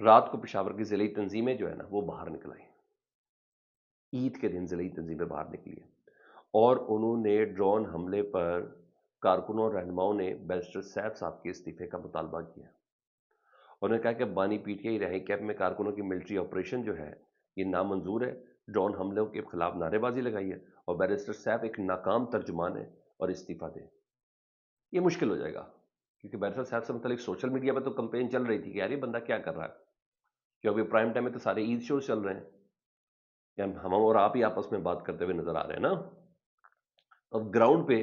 رات کو پشاور کی ضلعی تنظیمیں جو ہے نا وہ باہر نکل آئی، عید کے دن ضلعی تنظیمیں باہر نکلی ہیں، اور انہوں نے ڈرون حملے پر کارکنوں اور رہنماؤں نے بیرسٹر سیف صاحب کے استعفے کا مطالبہ کیا۔ انہوں نے کہا کہ بانی پی ٹی آئی رہائی کیمپ میں کارکنوں کی ملٹری آپریشن جو ہے یہ نامنظور ہے، ڈرون حملوں کے خلاف نعرے بازی لگائی ہے، اور بیرسٹر سیف ایک ناکام ترجمان ہے اور استعفیٰ دیں۔ یہ مشکل ہو جائے گا، کیونکہ بیرسٹر صاحب سے متعلق سوشل میڈیا پہ تو کمپین چل رہی تھی کہ یار یہ بندہ کیا کر رہا ہے، کیونکہ پرائم ٹائم میں تو سارے عید شوز چل رہے ہیں، کہ ہم اور آپ ہی آپس میں بات کرتے ہوئے نظر آ رہے ہیں نا۔ اب گراؤنڈ پہ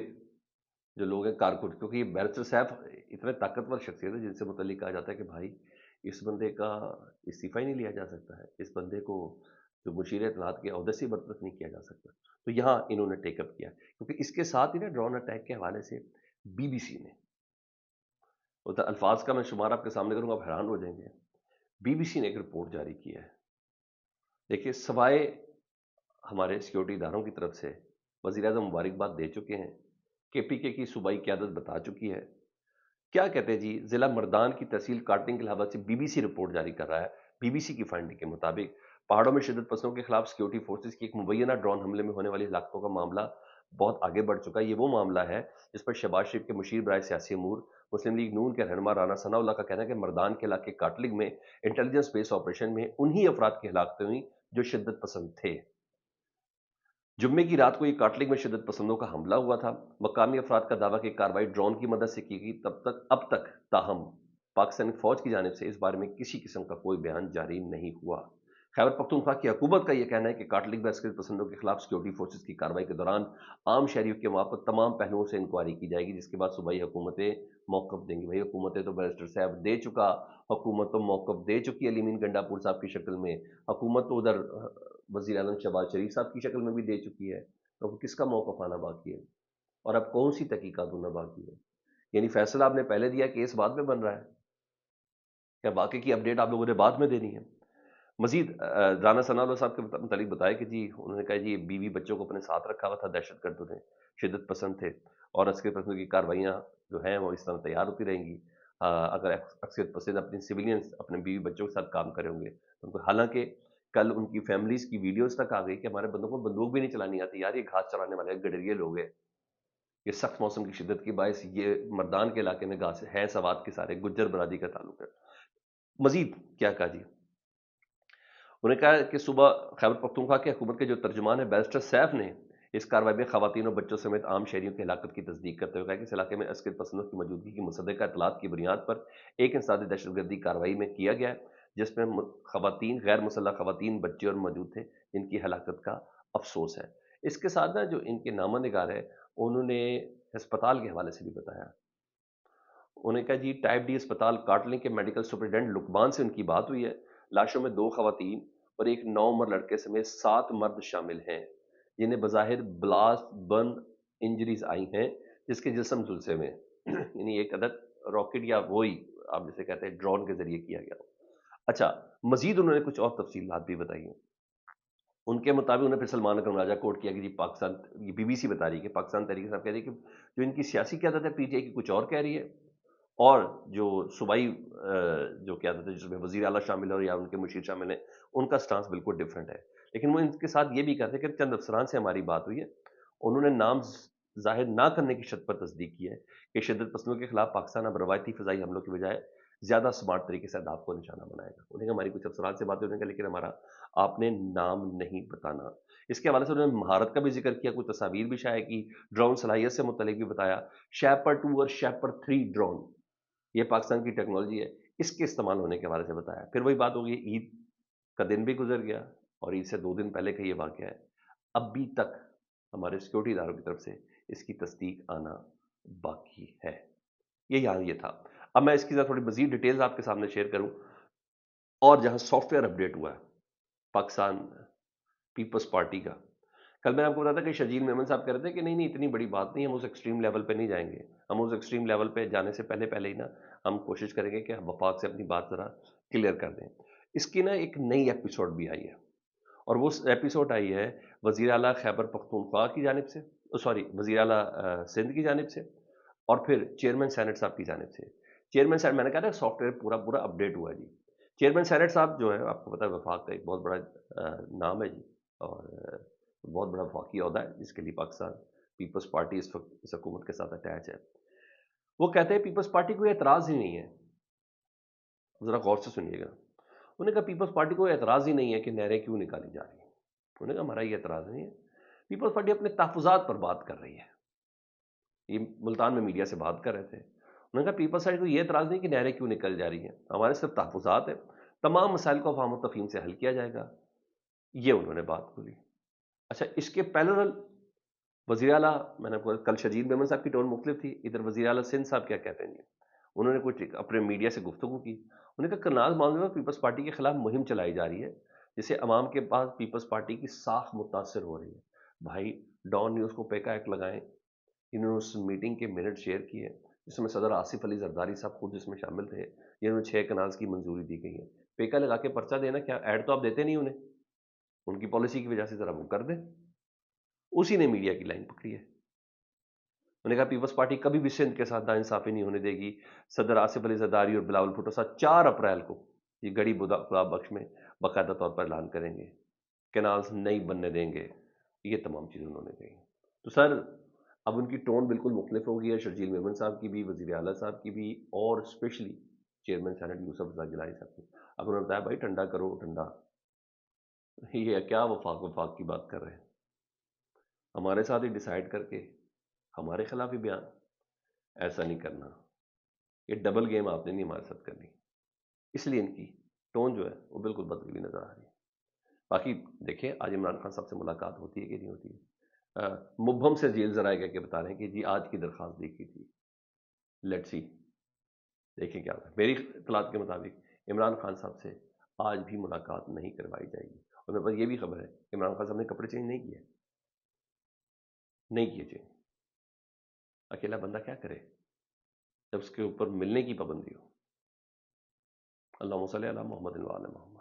جو لوگ ہیں کارکن، کیونکہ یہ بیرسٹر صاحب اتنے طاقتور شخصیت ہے جن سے متعلق کہا جاتا ہے کہ بھائی اس بندے کا استعفیٰ ہی نہیں لیا جا سکتا ہے، اس بندے کو جو مشیر اطلاعات کے عہدے سے برطرف نہیں کیا جا سکتا، تو یہاں انہوں نے ٹیک اپ کیا، کیونکہ اس کے ساتھ ہی نا ڈرون اٹیک کے حوالے سے بی بی سی نے، وہ تو الفاظ کا میں شمار آپ کے سامنے کروں گا، آپ حیران ہو جائیں گے، بی بی سی نے ایک رپورٹ جاری کی ہے۔ دیکھیے، سوائے ہمارے سیکیورٹی اداروں کی طرف سے وزیر اعظم مبارکباد دے چکے ہیں، کے پی کے کی صوبائی قیادت بتا چکی ہے، کیا کہتے ہیں جی، ضلع مردان کی تحصیل کاٹنگ کے حوالے سے بی بی سی رپورٹ جاری کر رہا ہے۔ بی بی سی کی فائنڈنگ کے مطابق پہاڑوں میں شدت پسندوں کے خلاف سیکیورٹی فورسز کی ایک مبینہ ڈرون حملے میں ہونے والی ہلاکتوں کا معاملہ بہت آگے بڑھ چکا ہے۔ یہ وہ معاملہ ہے جس پر شہباز شریف کے مشیر برائے سیاسی امور مسلم لیگ نون کے رہنما رانا ثناء اللہ کا کہنا ہے کہ مردان کے علاقے کاٹلگ میں انٹیلیجنس بیس آپریشن میں انہی افراد کی ہلاکتیں ہوئیں جو شدت پسند تھے۔ جمعے کی رات کو یہ کاٹلگ میں شدت پسندوں کا حملہ ہوا تھا۔ مقامی افراد کا دعویٰ کہ کارروائی ڈرون کی مدد سے کی گئی، اب تک تاہم پاکستانی فوج کی جانب سے اس بارے میں کسی قسم کا کوئی بیان جاری نہیں ہوا۔ خیبر پختونخوا کی حکومت کا یہ کہنا ہے کہ کاٹلگ میں عسکری پسندوں کے خلاف سیکیورٹی فورسز کی کارروائی کے دوران عام شہریوں کے وہاں پر تمام پہلوؤں سے انکوائری کی جائے گی، جس کے بعد صوبائی حکومتیں موقف دیں گی۔ بھائی حکومتیں تو بیرسٹر صاحب دے چکا، حکومت تو موقف دے چکی ہے علی مین گنڈا پور صاحب کی شکل میں، حکومت تو ادھر وزیر اعظم شہباز شریف صاحب کی شکل میں بھی دے چکی ہے، تو اب کس کا موقف آنا باقی ہے، اور اب کون سی تحقیقات ہونا باقی ہے؟ یعنی فیصلہ آپ نے پہلے دیا، کیس بعد میں بن رہا ہے، کیا واقعی کی اپڈیٹ آپ لوگوں نے بعد میں دینی ہے؟ مزید رانا ثناء اللہ صاحب کے متعلق بتایا کہ جی انہوں نے کہا جی بیوی بچوں کو اپنے ساتھ رکھا ہوا تھا، دہشت گردوں نے شدت پسند تھے، اور عسکری پسندوں کی کارروائیاں جو ہیں وہ اس طرح تیار ہوتی رہیں گی اگر عسکری پسند اپنی سویلینز اپنے بیوی بچوں کے ساتھ کام کرے ہوں گے تو حالانکہ کل ان کی فیملیز کی ویڈیوز تک آ گئی کہ ہمارے بندوں کو بندوق بھی نہیں چلانی آتی، یار یہ گھاس چرانے والے گڈریے لوگ ہیں، یہ سخت موسم کی شدت کی باعث یہ مردان کے علاقے میں گھاس ہے، سوات کے سارے گجر برادری کا تعلق ہے۔ مزید کیا کہا جی، انہوں نے کہا کہ صوبہ خیبر پختونخوا کی حکومت کے جو ترجمان ہے بیرسٹر سیف نے اس کارروائی میں خواتین اور بچوں سمیت عام شہریوں کی ہلاکت کی تصدیق کرتے ہوئے کہا کہ اس علاقے میں عسکری پسندوں کی موجودگی کی مصدقہ اطلاعات کی بنیاد پر ایک انسدادی دہشت گردی کارروائی میں کیا گیا ہے، جس میں خواتین، غیر مسلح خواتین، بچے اور موجود تھے، جن کی ہلاکت کا افسوس ہے۔ اس کے ساتھ جو ان کے نامہ نگار ہے انہوں نے ہسپتال کے حوالے سے بھی بتایا، انہوں نے کہا جی ٹائپ ڈی اسپتال کاٹلنگ کے میڈیکل سپرنٹینڈنٹ لقمان سے ان کی بات ہوئی ہے، لاشوں میں 2 خواتین اور ایک 9 عمر لڑکے سمیت 7 مرد شامل ہیں جنہیں بظاہر بلاسٹ برن انجریز آئی ہیں، جس کے جسم جلسے میں یعنی ایک عدد راکٹ یا وہی آپ جسے کہتے ہیں ڈرون کے ذریعے کیا گیا۔ اچھا، مزید انہوں نے کچھ اور تفصیلات بھی بتائی ہیں۔ ان کے مطابق انہیں پھر سلمان اکرم راجہ کوٹ کیا کہ جی پاکستان، یہ بی بی سی بتا رہی ہے کہ پاکستان تحریک صاحب کہہ رہی ہے کہ جو ان کی سیاسی قیادت ہے پی ٹی آئی کی کچھ اور کہہ رہی ہے، اور جو صوبائی جو قیادت ہے جس میں وزیر اعلیٰ شامل ہے یا ان کے مشیر شامل ہیں، ان کا سٹانس بالکل ڈیفرنٹ ہے۔ لیکن وہ ان کے ساتھ یہ بھی کہتے ہیں کہ چند افسران سے ہماری بات ہوئی ہے، انہوں نے نام ظاہر نہ کرنے کی شرط پر تصدیق کی ہے کہ شدت پسندوں کے خلاف پاکستان اب روایتی فضائی حملوں کی بجائے زیادہ سمارٹ طریقے سے اہداف کو نشانہ بنائے گا۔ انہیں ہماری کچھ افسران سے باتیں ہونے کا، لیکن ہمارا آپ نے نام نہیں بتانا۔ اس کے حوالے سے انہوں نے مہارت کا بھی ذکر کیا، کچھ تصاویر بھی شائع کی، ڈرون صلاحیت سے متعلق بھی بتایا، شیپر 2 اور شیپر 3 ڈرون یہ پاکستان کی ٹیکنالوجی ہے، اس کے استعمال ہونے کے حوالے سے بتایا۔ پھر وہی بات ہوگی، عید کا دن بھی گزر گیا اور عید سے 2 دن پہلے کا یہ واقعہ ہے، ابھی تک ہمارے سیکورٹی اداروں کی طرف سے اس کی تصدیق آنا باقی ہے۔ یہ تھا۔ اب میں اس کی تھوڑی مزید ڈیٹیلز آپ کے سامنے شیئر کروں، اور جہاں سافٹ ویئر اپڈیٹ ہوا ہے پاکستان پیپلز پارٹی کا، کل میں آپ کو بتایا تھا کہ شرجیل میمن صاحب کہہ رہے تھے کہ نہیں اتنی بڑی بات نہیں، ہم اس ایکسٹریم لیول پہ نہیں جائیں گے، ہم اس ایکسٹریم لیول پہ جانے سے پہلے ہی ہم کوشش کریں گے کہ ہم وفاق سے اپنی بات ذرا کلیئر کر دیں۔ اس کی ایک نئی ایپیسوڈ بھی آئی ہے، اور وہ ایپیسوڈ آئی ہے وزیر اعلیٰ خیبر پختونخوا کی جانب سے، وزیر اعلیٰ سندھ کی جانب سے، اور پھر چیئرمین سینٹ صاحب کی جانب سے۔ چیئرمین صاحب، میں نے کہا نا سافٹ ویئر پورا اپڈیٹ ہوا جی، چیئرمین سینٹ صاحب جو ہے آپ کو پتا ہے وفاق کا ایک بہت بڑا نام ہے جی، اور بہت بڑا وفاقی عہدہ ہے جس کے لیے پاکستان پیپلز پارٹی اس وقت اس حکومت کے ساتھ اٹیچ ہے. وہ کہتے ہیں پیپلز پارٹی کو اعتراض ہی نہیں ہے، ذرا غور سے سنیے گا. انہوں نے کہا پیپلز پارٹی کو اعتراض ہی نہیں ہے کہ نہریں کیوں نکالی جا رہی ہیں. انہوں نے کہا ہمارا یہ اعتراض نہیں ہے. پیپلز پارٹی اپنے تحفظات پر بات کر رہی ہے. یہ ملتان میں میڈیا سے بات کر رہے تھے. انہوں نے کہا پیپلز پارٹی کو یہ اعتراض نہیں کہ نہریں کیوں نکل جا رہی ہیں، ہمارے صرف تحفظات ہیں، تمام مسائل کو افہام و تفہیم سے حل کیا جائے گا. یہ انہوں نے بات کھولی. اچھا اس کے پیرل وزیر اعلیٰ، میں نے کل شجید میمن صاحب کی ٹون مختلف تھی، ادھر وزیر اعلیٰ سندھ صاحب کیا کہتے ہیں، انہوں نے کچھ اپنے میڈیا سے گفتگو کی. انہوں نے کہا کرناز معاملے میں پیپلز پارٹی کے خلاف مہم چلائی جا رہی ہے جس سے عوام کے پاس پیپلز پارٹی کی ساکھ متاثر ہو رہی ہے. بھائی ڈان نیوز کو پیکا ایکٹ لگائیں. انہوں نے اس میٹنگ کے منٹ شیئر کیے جس میں صدر آصف علی زرداری صاحب خود جس میں شامل تھے. جنہوں نے 6 کنال کی منظوری دی گئی ہے. پیکا لگا کے پرچہ دینا کیا ایڈ تو آپ دیتے نہیں انہیں، ان کی پالیسی کی وجہ سے ذرا وہ کر دیں. اسی نے میڈیا کی لائن پکڑی ہے. انہوں نے کہا پیپلز پارٹی کبھی بھی سندھ کے ساتھ ناانصافی نہیں ہونے دے گی. صدر آصف علی زرداری اور بلاول بھٹو صاحب 4 اپریل کو یہ گڑی خدا بخش میں باقاعدہ طور پر اعلان کریں گے، کینالز نہیں بننے دیں گے. یہ تمام چیزیں انہوں نے کہی. تو سر اب ان کی ٹون بالکل مختلف ہو گئی ہے، شرجیل میمن صاحب کی بھی، وزیر اعلیٰ صاحب کی بھی، اور اسپیشلی چیئرمین سینٹ یوسف رضا گیلانی صاحب کی. اب انہوں نے بتایا بھائی ٹھنڈا کرو ٹھنڈا. یہ کیا وفاق کی بات کر رہے ہیں، ہمارے ساتھ ہی ڈیسائیڈ کر کے ہمارے خلاف ہی بیان. ایسا نہیں کرنا، یہ ڈبل گیم آپ نے نہیں ہمارے ساتھ کرنی. اس لیے ان کی ٹون جو ہے وہ بالکل بدلی ہوئی نظر آ رہی ہے. باقی دیکھیں آج عمران خان صاحب سے ملاقات ہوتی ہے کہ نہیں ہوتی ہے. مبہم سے جیل ذرائع کہہ کے بتا رہے ہیں کہ جی آج کی درخواست دی کی تھی. لیٹ سی، دیکھیں کیا ہوتا ہے. میری اطلاعات کے مطابق عمران خان صاحب سے آج بھی ملاقات نہیں کروائی جائے گی. اور میرے پاس یہ بھی خبر ہے کہ عمران خان صاحب نے کپڑے چینج نہیں کیے چینج. اکیلا بندہ کیا کرے جب اس کے اوپر ملنے کی پابندی ہو. اللہم صلی علی محمد و علی محمد.